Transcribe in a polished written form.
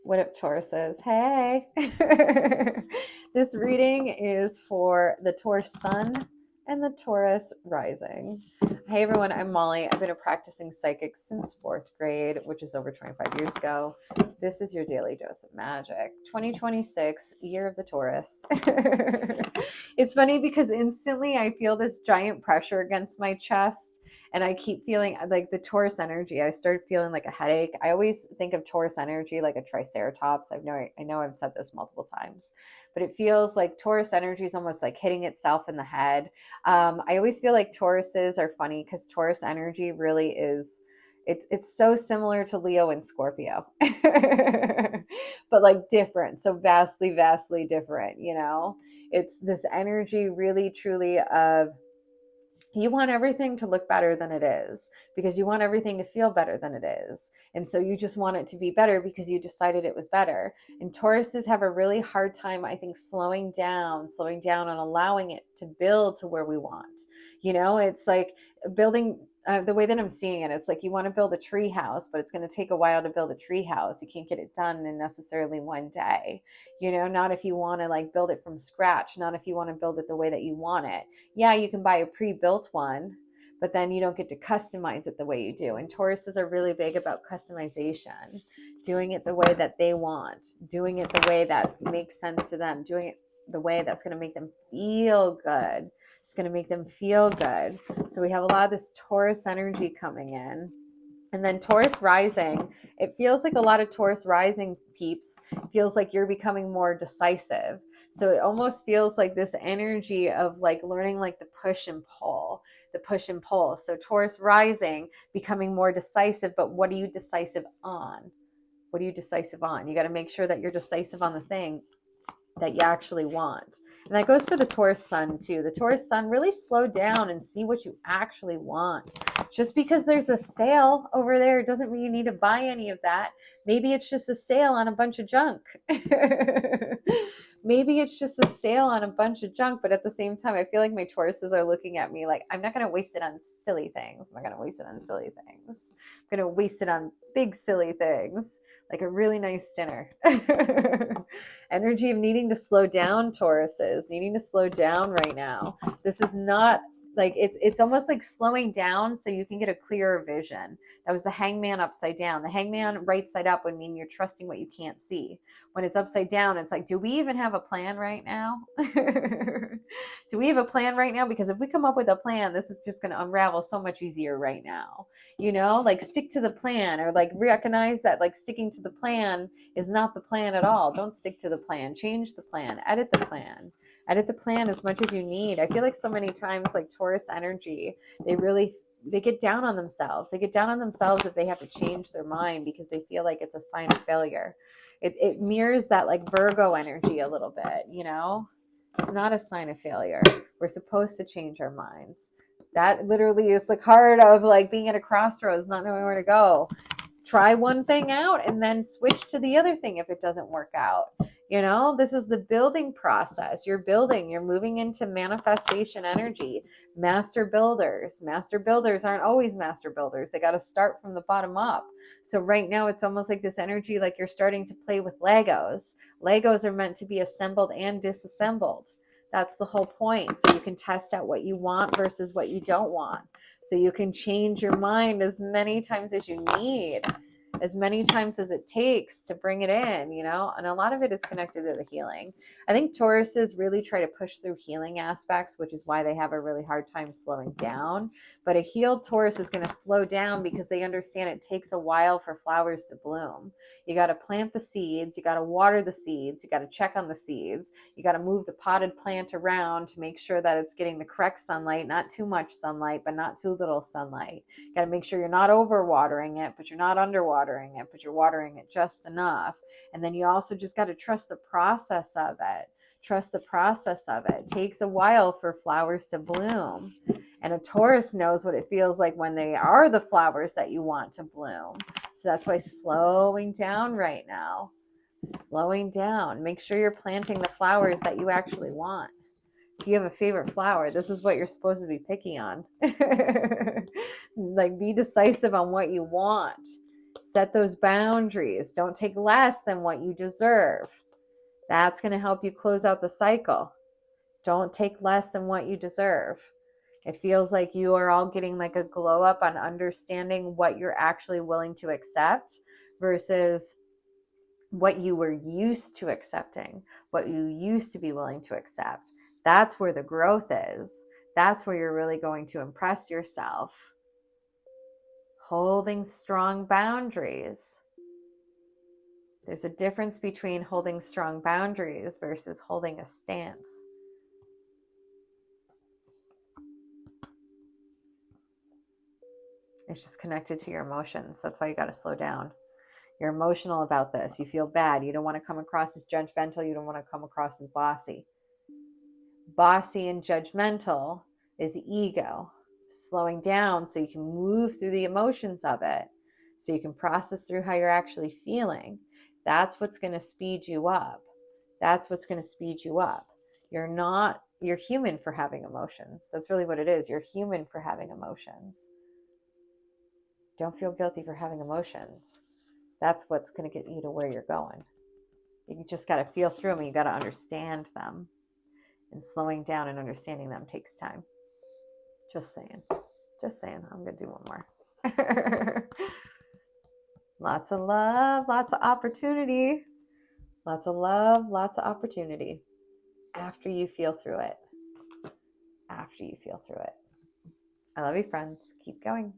What up, Tauruses? Hey! This reading is for the Taurus Sun and the Taurus Rising. Hey everyone, I'm Molly. I've been a practicing psychic since fourth grade, which is over 25 years ago. This is your daily dose of magic. 2026, year of the Taurus. It's funny because instantly I feel this giant pressure against my chest. And I keep feeling like the Taurus energy. I started feeling like a headache. I always think of Taurus energy like a triceratops. I know I've said this multiple times, but it feels like Taurus energy is almost like hitting itself in the head. I always feel like Tauruses are funny because Taurus energy really is. It's so similar to Leo and Scorpio, but like different. So vastly different. It's this energy really truly of you want everything to look better than it is because you want everything to feel better than it is. And so you just want it to be better because you decided it was better. And Tauruses have a really hard time, I think, slowing down and allowing it to build to where we want. It's like building the way that I'm seeing it, it's like you want to build a tree house, but it's going to take a while to build a tree house. You can't get it done in necessarily one day. Not if you want to like build it from scratch, not if you want to build it the way that you want it. Yeah, you can buy a pre-built one, but then you don't get to customize it the way you do. And Tauruses are really big about customization, doing it the way that they want, doing it the way that makes sense to them, doing it the way that's going to make them feel good. It's going to make them feel good. So we have a lot of this Taurus energy coming in. And then Taurus rising, it feels like a lot of Taurus rising peeps feels like you're becoming more decisive. So it almost feels like this energy of like learning like the push and pull. So Taurus rising, becoming more decisive, but what are you decisive on? What are you decisive on? You got to make sure that you're decisive on the thing that you actually want. And that goes for the Taurus Sun too. The Taurus Sun, really slow down and see what you actually want. Just because there's a sale over there doesn't mean you need to buy any of that. Maybe it's just a sale on a bunch of junk. Maybe it's just a sale on a bunch of junk, but at the same time, I feel like my Tauruses are looking at me like, I'm not going to waste it on silly things. I'm not going to waste it on silly things. I'm going to waste it on big silly things, like a really nice dinner. Energy of needing to slow down, Tauruses, needing to slow down right now. This is not like it's almost like slowing down so you can get a clearer vision. That was the hangman upside down. The hangman right side up would mean you're trusting what you can't see. When it's upside down, it's like, do we even have a plan right now? Do we have a plan right now? Because if we come up with a plan, this is just going to unravel so much easier right now. Like stick to the plan, or like recognize that like sticking to the plan is not the plan at all. Don't stick to the plan. Change the plan. Edit the plan. Edit the plan as much as you need. I feel like so many times, like Taurus energy, they get down on themselves. They get down on themselves if they have to change their mind because they feel like it's a sign of failure. It mirrors that like Virgo energy a little bit. It's not a sign of failure. We're supposed to change our minds. That literally is the card of like being at a crossroads, not knowing where to go. Try one thing out and then switch to the other thing if it doesn't work out. This is the building process. You're moving into manifestation energy. Master builders aren't always master builders. They got to start from the bottom up. So right now it's almost like this energy, like you're starting to play with Legos. Legos are meant to be assembled and disassembled. That's the whole point. So you can test out what you want versus what you don't want. So you can change your mind as many times as you need, as many times as it takes to bring it in, and a lot of it is connected to the healing. I think Tauruses really try to push through healing aspects, which is why they have a really hard time slowing down. But a healed Taurus is going to slow down because they understand it takes a while for flowers to bloom. You got to plant the seeds, you got to water the seeds, you got to check on the seeds, you got to move the potted plant around to make sure that it's getting the correct sunlight, not too much sunlight, but not too little sunlight. You got to make sure you're not overwatering it, but you're not underwatering it, but you're watering it just enough. And then you also just got to trust the process of it. Trust the process of it. It takes a while for flowers to bloom. And a Taurus knows what it feels like when they are the flowers that you want to bloom. So that's why slowing down right now. Slowing down. Make sure you're planting the flowers that you actually want. If you have a favorite flower, this is what you're supposed to be picking on. Like, be decisive on what you want. Set those boundaries. Don't take less than what you deserve. That's going to help you close out the cycle. Don't take less than what you deserve. It feels like you are all getting like a glow up on understanding what you're actually willing to accept versus what you were used to accepting, what you used to be willing to accept. That's where the growth is. That's where you're really going to impress yourself. Holding strong boundaries. There's a difference between holding strong boundaries versus holding a stance. It's just connected to your emotions. That's why you got to slow down. You're emotional about this. You feel bad. You don't want to come across as judgmental. You don't want to come across as bossy. Bossy and judgmental is ego. Slowing down so you can move through the emotions of it, so you can process through how you're actually feeling. That's what's going to speed you up. That's what's going to speed you up. You're human for having emotions. That's really what it is. You're human for having emotions. Don't feel guilty for having emotions. That's what's going to get you to where you're going. You just got to feel through them and you got to understand them. And slowing down and understanding them takes time. Just saying. Just saying. I'm going to do one more. Lots of love, lots of opportunity. Lots of love, lots of opportunity. After you feel through it. After you feel through it. I love you, friends. Keep going.